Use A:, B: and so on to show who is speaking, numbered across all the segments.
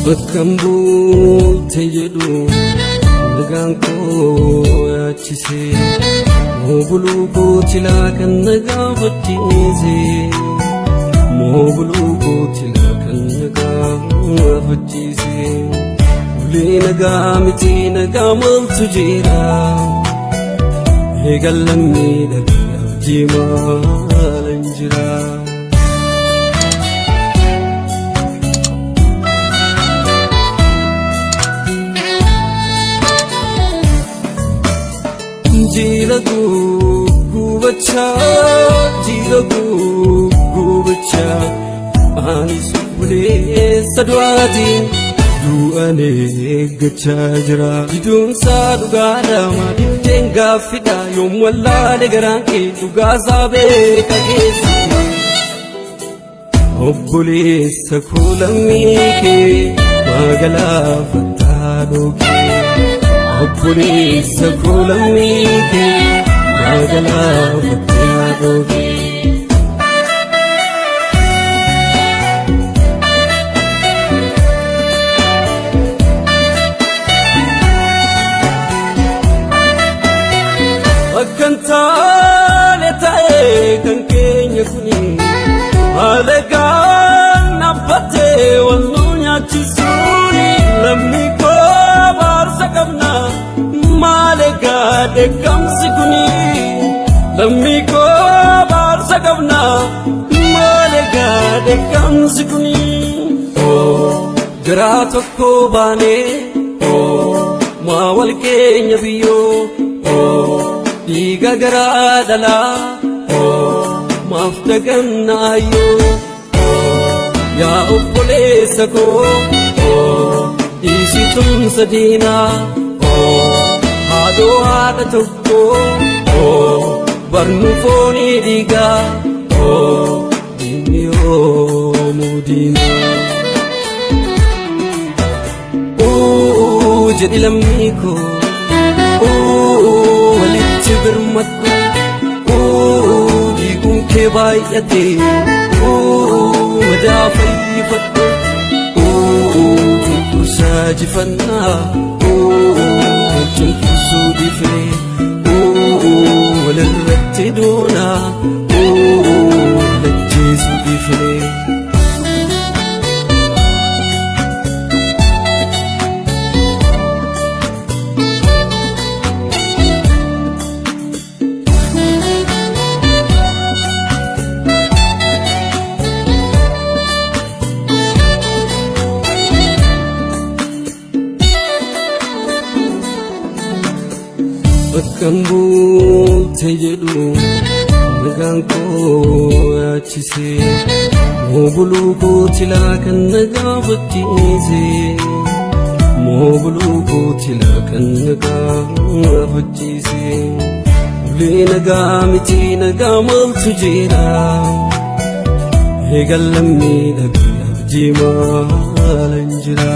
A: Bakambul tejedu Nagangko achise Mobulu ko tilakan nagafatise Mobulu ko tilakan nagafatise Uli nagamiti nagamal tujira Hegalanni nagajima lanjira Jilagu gubacha Ani subule sadwati duane gachajra Jidun sadugada ma dinga fida yom walla de garanke dugaza be kagesi Obbuli sakulami ke magala fatadoke Obbuli sakulami ke magala fatadoke Kanta letae kankenya kuni Alegan nafate walunya chisuni Lamiko barsakabna Malega de kamsikuni Lamiko barsakabna Malega de kamsikuni Oh Gratoko bane Oh Mawal kenya biyo Oh Diga garadala maftaganna yo ya obbulesa ko isitum sadina hado hada tokko barnu foni diga dinyo mudina jadi lamiko Bermatu, digung kebayate, madafai fatu, saji fanna, jumpu sudi fe, walarati dona, lati sudi fe. Bakambul tejedu Nagangko achise Mobulu ko tilakan nagafatise Mobulu ko tilakan nagafatise Uli nagamiti nagamal tujira Hegalanni nagajima lanjira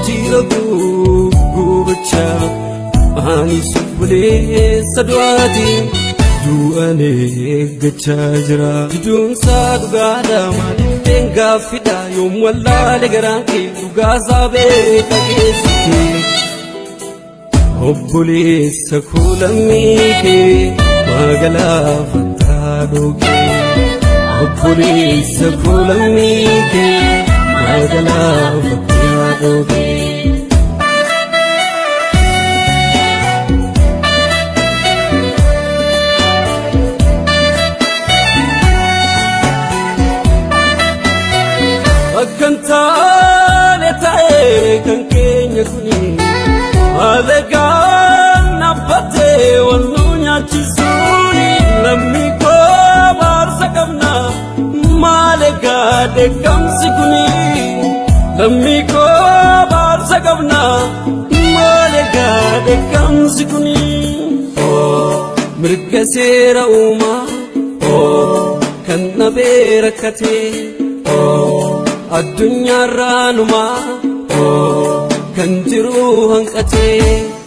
A: Jilagu gubacha Ani subule sadwati duane gachajra Jidun sadugada ma dinga fida yom walla de garanke dugaza be kagesi Obbuli sakulami ke magala fatadoke Obbuli sakulami ke magala fatadoke Kanta letae kankenya kuni Alegan nafate walunya chisuni Lamiko barsakabna Malega de kamsikuni Lamiko barsakabna Malega de kamsikuni Mirga sera uma Kanna berakate Addunya ranuma kan jiru hanqatee.